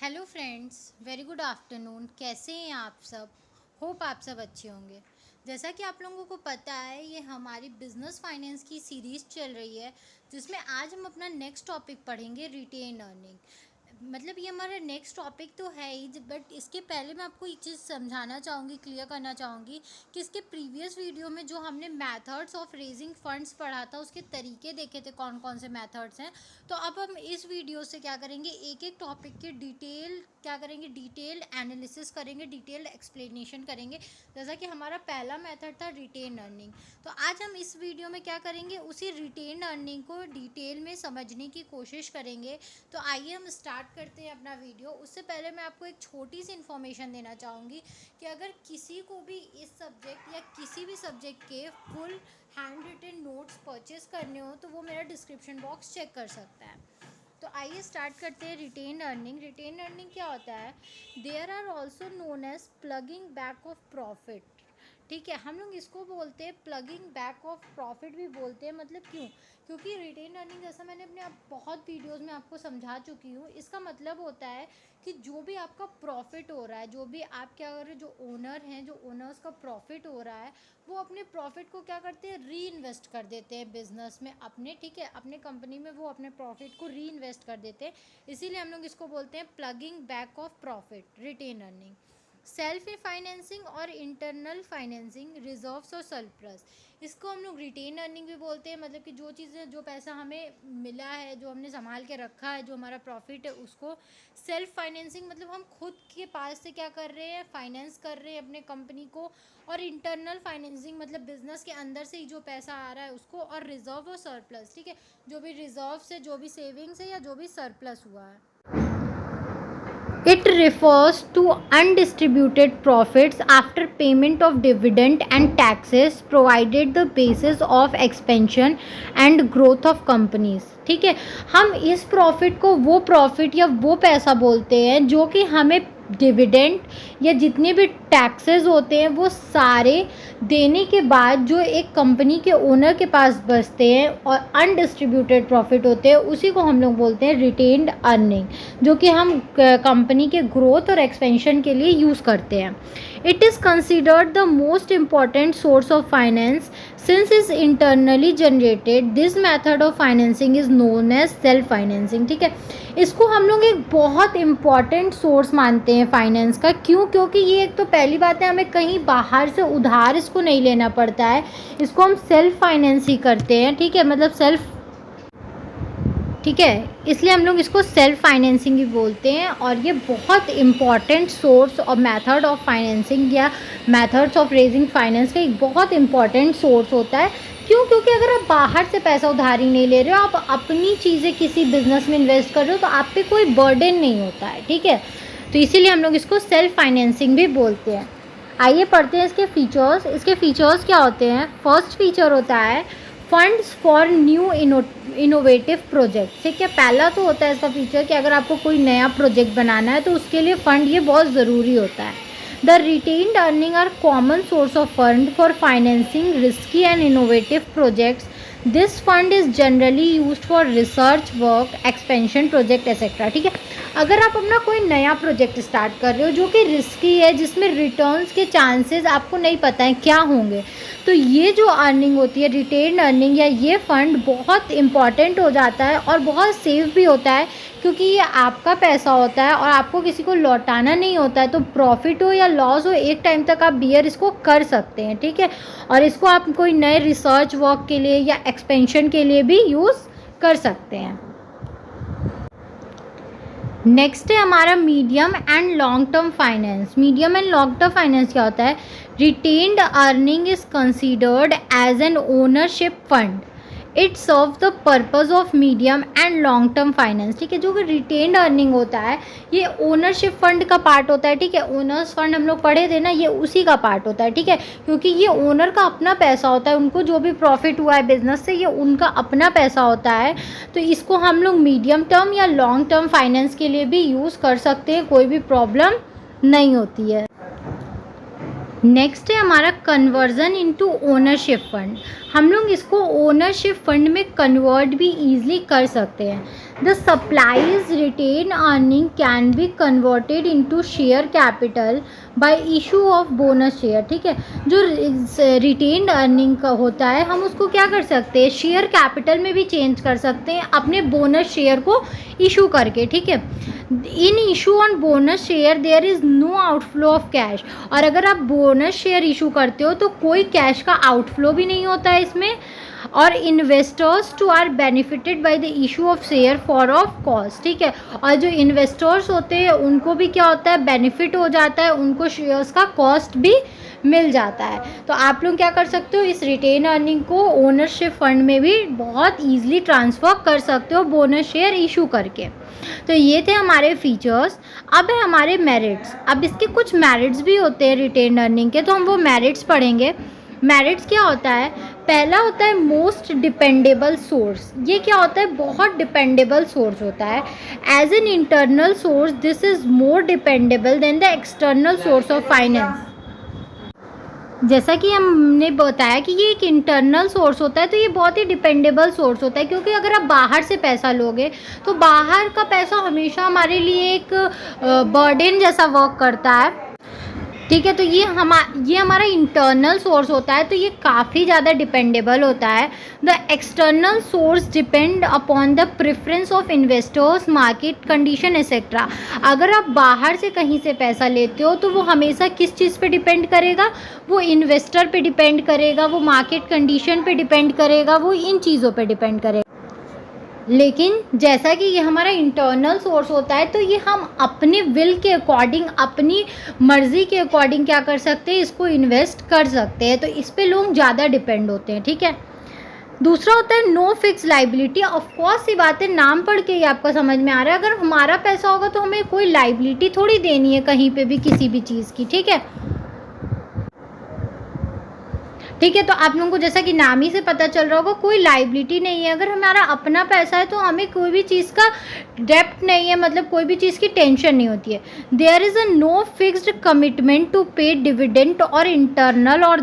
Hello friends, very good afternoon. कैसे हैं आप सब? होप आप सब अच्छे होंगे। जैसा कि आप लोगों को पता है, ये हमारी बिजनेस फाइनेंस की सीरीज़ चल रही है, जिसमें आज हम अपना नेक्स्ट टॉपिक पढ़ेंगे, रिटेन अर्निंग। मतलब ये हमारा नेक्स्ट टॉपिक तो है ही, बट इसके पहले मैं आपको एक चीज़ समझाना चाहूँगी, क्लियर करना चाहूँगी कि इसके प्रीवियस वीडियो में जो हमने मेथड्स ऑफ रेजिंग फंड्स पढ़ा था, उसके तरीके देखे थे, कौन कौन से मेथड्स हैं। तो अब हम इस वीडियो से क्या करेंगे, एक एक टॉपिक के डिटेल एनालिसिस करेंगे, डिटेल्ड एक्सप्लेनेशन करेंगे। जैसा कि हमारा पहला मेथड था रिटेन अर्निंग, तो आज हम इस वीडियो में क्या करेंगे, उसी रिटेन अर्निंग को डिटेल में समझने की कोशिश करेंगे। तो आइए हम स्टार्ट करते हैं अपना वीडियो। उससे पहले मैं आपको एक छोटी सी इन्फॉर्मेशन देना चाहूँगी कि अगर किसी को भी इस सब्जेक्ट या किसी भी सब्जेक्ट के full hand written notes purchase करने हो तो वो मेरा डिस्क्रिप्शन बॉक्स चेक कर सकता है। तो आइए स्टार्ट करते हैं रिटेन अर्निंग। रिटेन अर्निंग क्या होता है? There are also known as ploughing back of profit. ठीक है, हम लोग इसको बोलते हैं प्लगिंग बैक ऑफ प्रॉफिट भी बोलते हैं। मतलब क्यों? क्योंकि रिटेन अर्निंग, जैसा मैंने अपने बहुत वीडियोस में आपको समझा चुकी हूँ, इसका मतलब होता है कि जो भी आपका प्रॉफिट हो रहा है, जो भी आप क्या कर रहे हैं, जो ओनर हैं, जो ओनर्स का प्रॉफिट हो रहा है, वो अपने प्रॉफिट को क्या करते हैं, री इन्वेस्ट कर देते हैं बिजनेस में अपने। ठीक है, अपने कंपनी में वो अपने प्रॉफिट को री इन्वेस्ट कर देते हैं। इसीलिए हम लोग इसको बोलते हैं ploughing back of profit, retain earning. Self financing और इंटरनल फाइनेंसिंग, रिजर्व्स और सरप्लस, इसको हम लोग रिटेन अर्निंग भी बोलते हैं। मतलब कि जो चीज़ें, जो पैसा हमें मिला है, जो हमने संभाल के रखा है, जो हमारा प्रॉफिट है, उसको सेल्फ फाइनेंसिंग, मतलब हम खुद के पास से क्या कर रहे हैं, फाइनेंस कर रहे हैं अपने कंपनी को। और इंटरनल फाइनेंसिंग मतलब बिजनेस के अंदर से ही जो पैसा आ रहा है उसको। और रिजर्व और सरप्लस, ठीक है, जो भी रिजर्व से, जो भी सेविंग्स है या जो भी सरप्लस हुआ है। It refers to undistributed profits after payment of dividend and taxes, provided the basis of expansion and growth of companies। ठीक है, हम इस प्रॉफिट को वो प्रॉफिट या वो पैसा बोलते हैं जो कि हमें डिविडेंड या जितने भी टैक्सेस होते हैं वो सारे देने के बाद जो एक कंपनी के ओनर के पास बचते हैं और अनडिस्ट्रीब्यूटेड प्रॉफिट होते हैं, उसी को हम लोग बोलते हैं रिटेन्ड अर्निंग, जो कि हम कंपनी के ग्रोथ और एक्सपेंशन के लिए यूज़ करते हैं। It is considered the most important source of finance since is internally generated. This method of financing is known as self financing. ठीक है, इसको हम लोग एक बहुत इम्पॉर्टेंट सोर्स मानते हैं फाइनेंस का। क्यों? क्योंकि ये एक तो पहली बात है, हमें कहीं बाहर से उधार इसको नहीं लेना पड़ता है, इसको हम सेल्फ फाइनेंस ही करते हैं। ठीक है, मतलब सेल्फ, ठीक है, इसलिए हम लोग इसको सेल्फ फाइनेंसिंग ही बोलते हैं। और ये बहुत इम्पॉर्टेंट सोर्स और मेथड ऑफ फाइनेंसिंग या मेथड्स ऑफ रेजिंग फाइनेंस का एक बहुत इम्पॉर्टेंट सोर्स होता है। क्यों? क्योंकि अगर आप बाहर से पैसा उधारी नहीं ले रहे हो, आप अपनी चीज़ें किसी बिजनेस में इन्वेस्ट कर रहे हो, तो आप पे कोई बर्डन नहीं होता है। ठीक है, तो इसीलिए हम लोग इसको सेल्फ फाइनेंसिंग भी बोलते हैं। आइए पढ़ते हैं इसके फीचर्स। इसके फीचर्स क्या होते हैं? फर्स्ट फीचर होता है funds for new innovative project. ठीक है, पहला तो होता है इसका फीचर कि अगर आपको कोई नया प्रोजेक्ट बनाना है तो उसके लिए फ़ंड ये बहुत ज़रूरी होता है। The retained earning are common source of fund for financing risky and innovative projects. This fund is generally used for research work, expansion project etcetera. ठीक है, अगर आप अपना कोई नया प्रोजेक्ट स्टार्ट कर रहे हो जो कि रिस्की है, जिसमें रिटर्न्स के चांसेस आपको नहीं पता है क्या होंगे, तो ये जो अर्निंग होती है, रिटेन अर्निंग, या ये फ़ंड बहुत इम्पॉर्टेंट हो जाता है और बहुत सेफ भी होता है, क्योंकि ये आपका पैसा होता है और आपको किसी को लौटाना नहीं होता है। तो प्रॉफिट हो या लॉस हो, एक टाइम तक आप बियर इसको कर सकते हैं। ठीक है, और इसको आप कोई नए रिसर्च वर्क के लिए या एक्सपेंशन के लिए भी यूज़ कर सकते हैं। नेक्स्ट है हमारा medium and long term finance. Medium and long term finance क्या होता है? Retained earning is considered as an ownership fund. It serve the purpose of medium and long term finance. ठीक है, जो कि रिटेन्ड अर्निंग होता है ये ओनरशिप फंड का पार्ट होता है। ठीक है, ओनर्स फंड हम लोग पढ़े थे ना, ये उसी का पार्ट होता है। ठीक है, क्योंकि ये ओनर का अपना पैसा होता है, उनको जो भी प्रॉफिट हुआ है बिजनेस से, ये उनका अपना पैसा होता है। तो इसको हम लोग मीडियम टर्म या लॉन्ग टर्म फाइनेंस के लिए भी यूज़ कर सकते हैं, कोई भी प्रॉब्लम नहीं होती है। नेक्स्ट है हमारा कन्वर्जन इनटू ओनरशिप फंड। हम लोग इसको ओनरशिप फंड में कन्वर्ट भी ईजिली कर सकते हैं। The supplies retain earning can be converted into share capital by issue of bonus share. ठीक है, जो रिटेन अर्निंग का होता है हम उसको क्या कर सकते हैं, शेयर कैपिटल में भी चेंज कर सकते हैं अपने बोनस शेयर को इशू करके। ठीक है, in issue on bonus share there is no outflow of cash. और अगर आप बोनस शेयर इशू करते हो तो कोई कैश का आउटफ्लो भी नहीं होता है इसमें। और investors too are benefited by the issue of share for of cost. ठीक है, और जो इन्वेस्टर्स होते हैं उनको भी क्या होता है, बेनिफिट हो जाता है, उनको शेयर्स का कॉस्ट भी मिल जाता है। तो आप लोग क्या कर सकते हो, इस रिटेन अर्निंग को ओनरशिप फंड में भी बहुत ईजिली ट्रांसफ़र कर सकते हो बोनस शेयर इशू करके। तो ये थे हमारे फीचर्स। अब है हमारे मेरिट्स। अब इसके कुछ मेरिट्स भी होते हैं रिटेन अर्निंग के, तो हम वो मेरिट्स पढ़ेंगे। मेरिट्स क्या होता है, पहला होता है मोस्ट डिपेंडेबल सोर्स। ये क्या होता है, बहुत डिपेंडेबल सोर्स होता है। As an internal source this is more dependable than the external source of finance. जैसा कि हमने बताया कि ये एक इंटरनल सोर्स होता है, तो ये बहुत ही डिपेंडेबल सोर्स होता है, क्योंकि अगर आप बाहर से पैसा लोगे तो बाहर का पैसा हमेशा हमारे लिए एक बर्डन जैसा वर्क करता है। ठीक है, तो ये हमारा इंटरनल सोर्स होता है, तो ये काफ़ी ज़्यादा डिपेंडेबल होता है। The external source depend upon the preference of investors, market condition etcetera. अगर आप बाहर से कहीं से पैसा लेते हो तो वो हमेशा किस चीज़ पे डिपेंड करेगा, वो इन्वेस्टर पे डिपेंड करेगा, वो मार्केट कंडीशन पे डिपेंड करेगा, वो इन चीज़ों पे डिपेंड करेगा। लेकिन जैसा कि ये हमारा इंटरनल सोर्स होता है, तो ये हम अपने विल के अकॉर्डिंग, अपनी मर्ज़ी के अकॉर्डिंग क्या कर सकते हैं, इसको इन्वेस्ट कर सकते हैं। तो इस पे लोग ज़्यादा डिपेंड होते हैं। ठीक है, दूसरा होता है नो फिक्स लाइबिलिटी। ऑफकोर्स ये बातें नाम पढ़ के ही आपको समझ में आ रहा है, अगर हमारा पैसा होगा तो हमें कोई लाइबिलिटी थोड़ी देनी है कहीं पे भी किसी भी चीज़ की। ठीक है, ठीक है, तो आप लोगों को जैसा कि नाम ही से पता चल रहा होगा, कोई लाइबिलिटी नहीं है। अगर हमारा अपना पैसा है तो हमें कोई भी चीज़ का डेप्ट नहीं है, मतलब कोई भी चीज़ की टेंशन नहीं होती है। There is a no fixed commitment to pay dividend और इंटरनल और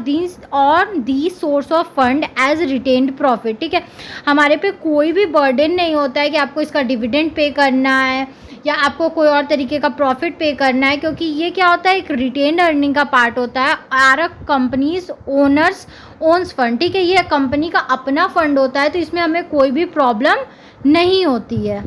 the source of fund as retained profit. ठीक है, हमारे पे कोई भी बर्डन नहीं होता है कि आपको इसका डिविडेंड पे करना है या आपको कोई और तरीके का प्रॉफिट पे करना है, क्योंकि ये क्या होता है, एक रिटेन अर्निंग का पार्ट होता है। Our companies owns fund. ठीक है, ये कंपनी का अपना फंड होता है, तो इसमें हमें कोई भी प्रॉब्लम नहीं होती है।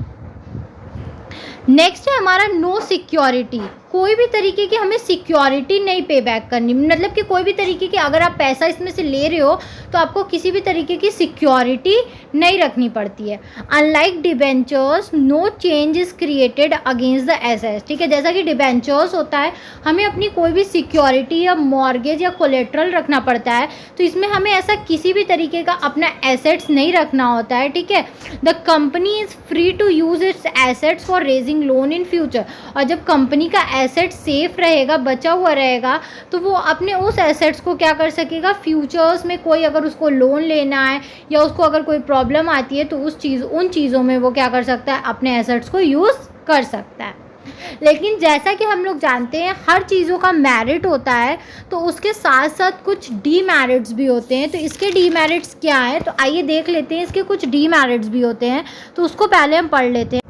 नेक्स्ट है हमारा नो सिक्योरिटी। कोई भी तरीके की हमें सिक्योरिटी नहीं पे बैक करनी, मतलब कि कोई भी तरीके की अगर आप पैसा इसमें से ले रहे हो तो आपको किसी भी तरीके की सिक्योरिटी नहीं रखनी पड़ती है। Unlike debentures no change is created against the assets. ठीक है, जैसा कि डिबेंचर्स होता है हमें अपनी कोई भी सिक्योरिटी या मॉर्गेज या कोलेट्रल रखना पड़ता है, तो इसमें हमें ऐसा किसी भी तरीके का अपना एसेट्स नहीं रखना होता है। ठीक है, the company is free to use its assets for raising loan in future. और जब कंपनी का एसेट सेफ रहेगा, बचा हुआ रहेगा, तो वो अपने उस एसेट्स को क्या कर सकेगा, फ्यूचर्स में कोई अगर उसको लोन लेना है या उसको अगर कोई प्रॉब्लम आती है तो उन चीज़ों में वो क्या कर सकता है, अपने एसेट्स को यूज़ कर सकता है। लेकिन जैसा कि हम लोग जानते हैं हर चीज़ों का मेरिट होता है, तो उसके साथ साथ कुछ डीमेरिट्स भी होते हैं। तो इसके डीमेरिट्स क्या है, तो आइए देख लेते हैं। इसके कुछ डीमेरिट्स भी होते हैं, तो उसको पहले हम पढ़ लेते हैं।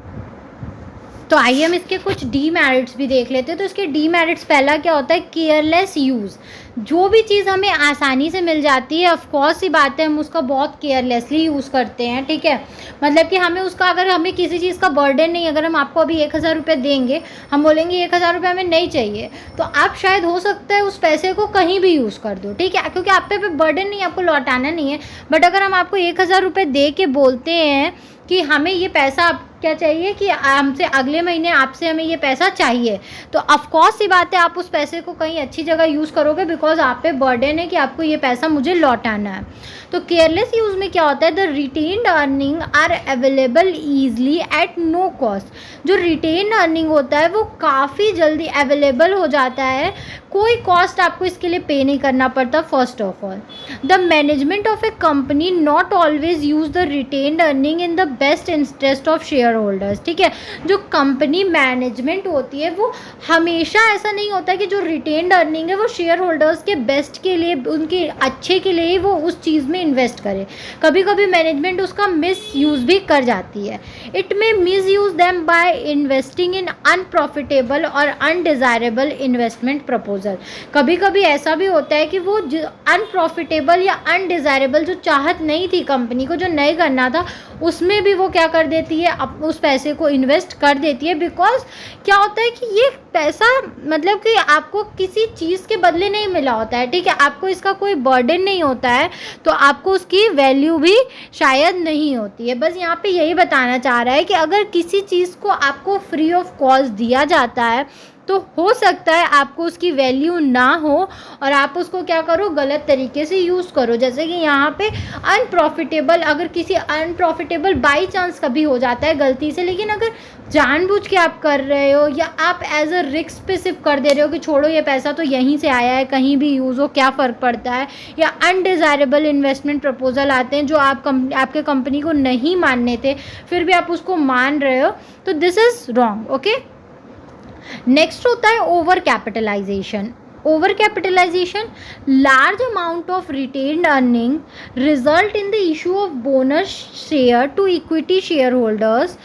तो आइए हम इसके कुछ डीमेरिट्स भी देख लेते हैं। तो इसके डीमेरिट्स पहला क्या होता है, केयरलेस यूज़। जो भी चीज़ हमें आसानी से मिल जाती है, ऑफकोर्स ही बात है, हम उसका बहुत केयरलेसली यूज़ करते हैं। ठीक है, मतलब कि हमें उसका, अगर हमें किसी चीज़ का बर्डन नहीं, अगर हम आपको अभी 1000 रुपये देंगे, हम बोलेंगे 1000 रुपये हमें नहीं चाहिए, तो आप शायद हो सकता है उस पैसे को कहीं भी यूज़ कर दो। ठीक है, क्योंकि आप पे बर्डन नहीं है, आपको लौटाना नहीं है। बट अगर हम आपको 1000 रुपये दे के बोलते हैं कि हमें ये पैसा क्या चाहिए, कि हमसे अगले महीने आपसे हमें ये पैसा चाहिए, तो ऑफकोर्स ही बात है आप उस पैसे को कहीं अच्छी जगह यूज़ करोगे, बिकॉज आप पे बर्डन है कि आपको ये पैसा मुझे लौटाना है। तो केयरलेस यूज़ में क्या होता है, the retained earning are available easily at no cost. जो रिटेन अर्निंग होता है वो काफ़ी जल्दी अवेलेबल हो जाता है, कोई कॉस्ट आपको इसके लिए पे नहीं करना पड़ता। First of all, the management of A company not always use the retained earning in the best interest of share share holders, ठीक है। जो कंपनी मैनेजमेंट होती है वो हमेशा ऐसा नहीं होता कि जो रिटेन्ड अर्निंग है वो शेयर होल्डर्स के बेस्ट के लिए, उनके अच्छे के लिए ही वो उस चीज़ में इन्वेस्ट करे। कभी कभी मैनेजमेंट उसका मिस यूज़ भी कर जाती है। It may miss use them by investing in unprofitable और अनडिज़ायरेबल इन्वेस्टमेंट प्रपोजल। कभी कभी ऐसा भी होता है कि वो अनप्रॉफिटेबल या अनडिज़ायरेबल जो चाहत नहीं थी कंपनी को, जो नहीं करना था, उसमें भी वो क्या कर देती है, उस पैसे को इन्वेस्ट कर देती है। बिकॉज क्या होता है कि ये पैसा मतलब कि आपको किसी चीज़ के बदले नहीं मिला होता है, ठीक है, आपको इसका कोई बर्डन नहीं होता है, तो आपको उसकी वैल्यू भी शायद नहीं होती है। बस यहाँ पे यही बताना चाह रहा है कि अगर किसी चीज़ को आपको फ्री ऑफ कॉस्ट दिया जाता है तो हो सकता है आपको उसकी वैल्यू ना हो और आप उसको क्या करो, गलत तरीके से यूज़ करो। जैसे कि यहाँ पे अनप्रॉफिटेबल, अगर किसी अनप्रॉफिटेबल बाई चांस कभी हो जाता है गलती से, लेकिन अगर जानबूझ के आप कर रहे हो या आप एज अ रिस्क पे सिर्फ कर दे रहे हो कि छोड़ो ये पैसा तो यहीं से आया है, कहीं भी यूज़ हो, क्या फ़र्क पड़ता है, या अनडिज़ायरेबल इन्वेस्टमेंट प्रपोजल आते हैं जो आपके कंपनी को नहीं मानने थे फिर भी आप उसको मान रहे हो, तो this is wrong, okay. Next होता है over capitalization. Over capitalization, large amount of retained earning result in the issue of bonus share to equity share holders.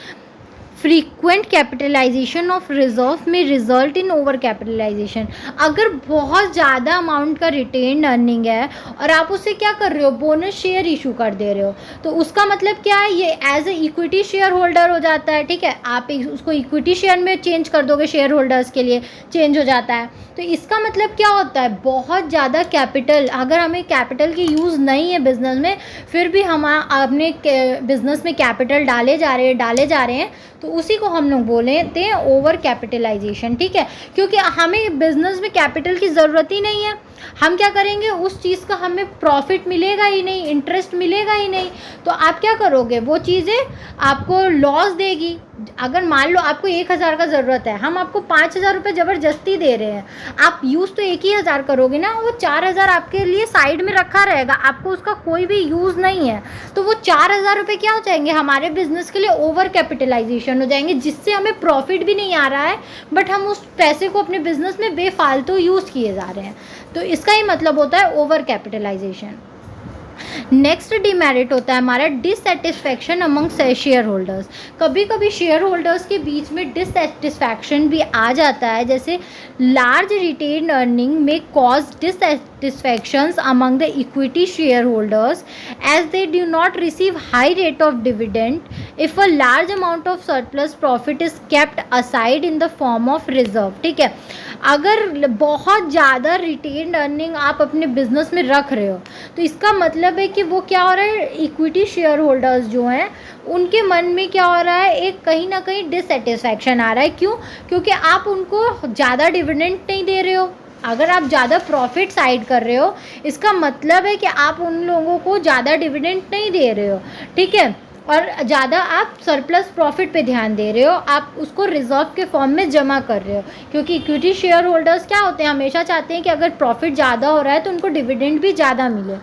Frequent capitalization of reserve में रिजल्ट इन ओवर कैपिटलाइजेशन। अगर बहुत ज़्यादा amount का retained earning है और आप उससे क्या कर रहे हो, बोनस शेयर इशू कर दे रहे हो, तो उसका मतलब क्या है, ये as a equity share holder हो जाता है, ठीक है। आप उसको इक्विटी शेयर में चेंज कर दोगे, शेयर होल्डर्स के लिए चेंज हो जाता है। तो इसका मतलब क्या होता है, बहुत ज़्यादा कैपिटल, अगर हमें कैपिटल की यूज़ नहीं है बिजनेस में, फिर भी हम अपने बिजनेस में कैपिटल डाले जा रहे हैं, तो उसी को हम लोग बोलते हैं ओवर कैपिटलाइजेशन, ठीक है। क्योंकि हमें बिजनेस में कैपिटल की ज़रूरत ही नहीं है, हम क्या करेंगे, उस चीज़ का हमें प्रॉफिट मिलेगा ही नहीं, इंटरेस्ट मिलेगा ही नहीं, तो आप क्या करोगे, वो चीज़ें आपको लॉस देगी। अगर मान लो आपको 1,000 का ज़रूरत है, हम आपको 5,000 रुपये ज़बरदस्ती दे रहे हैं, आप यूज़ तो 1,000 करोगे ना, वो 4,000 आपके लिए साइड में रखा रहेगा, आपको उसका कोई भी यूज़ नहीं है, तो वो 4,000 रुपये क्या हो जाएंगे, हमारे बिजनेस के लिए ओवर कैपिटलाइजेशन हो जाएंगे, जिससे हमें प्रॉफिट भी नहीं आ रहा है, बट हम उस पैसे को अपने बिजनेस में बेफालतू यूज़ किए जा रहे हैं। तो इसका ही मतलब होता है ओवर कैपिटलाइजेशन। नेक्स्ट डिमेरिट होता है हमारा डिससेटिस्फैक्शन अमंग शेयर होल्डर्स। कभी कभी शेयर होल्डर्स के बीच में डिससेटिस्फैक्शन भी आ जाता है, जैसे लार्ज रिटेन अर्निंग में cause dissatisfactions among the equity share holders as they do not receive high rate of dividend if a large amount of surplus profit is kept aside in the form of reserve, ठीक है। अगर बहुत ज़्यादा retained earning आप अपने business में रख रहे हो, तो इसका मतलब है कि वो क्या हो रहा है, इक्विटी शेयर होल्डर्स जो हैं उनके मन में क्या हो रहा है, एक कहीं ना कहीं डिससेटिस्फैक्शन आ रहा है। क्यों? क्योंकि आप उनको ज़्यादा डिविडेंड नहीं दे रहे हो। अगर आप ज़्यादा प्रॉफिट साइड कर रहे हो, इसका मतलब है कि आप उन लोगों को ज़्यादा डिविडेंड नहीं दे रहे हो, ठीक है, और ज़्यादा आप सरप्लस प्रॉफिट पे ध्यान दे रहे हो, आप उसको रिजर्व के फॉर्म में जमा कर रहे हो। क्योंकि इक्विटी शेयर होल्डर्स क्या होते हैं, हमेशा चाहते हैं कि अगर प्रॉफिट ज़्यादा हो रहा है तो उनको डिविडेंड भी ज़्यादा मिले,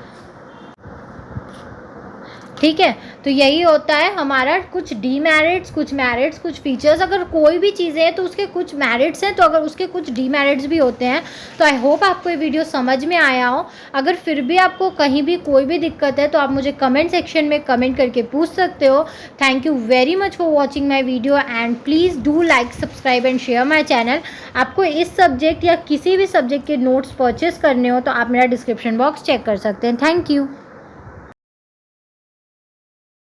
ठीक है। तो यही होता है हमारा कुछ डीमेरिट्स, कुछ मेरिट्स, कुछ फीचर्स। अगर कोई भी चीज़ें हैं तो उसके कुछ मेरिट्स हैं, तो अगर उसके कुछ डीमेरिट्स भी होते हैं। तो आई होप आपको ये वीडियो समझ में आया हो। अगर फिर भी आपको कहीं भी कोई भी दिक्कत है तो आप मुझे कमेंट सेक्शन में कमेंट करके पूछ सकते हो। Thank you very much for watching my video and please do like, subscribe and share my channel. आपको इस सब्जेक्ट या किसी भी सब्जेक्ट के नोट्स परचेस करने हो तो आप मेरा डिस्क्रिप्शन बॉक्स चेक कर सकते हैं। Thank you.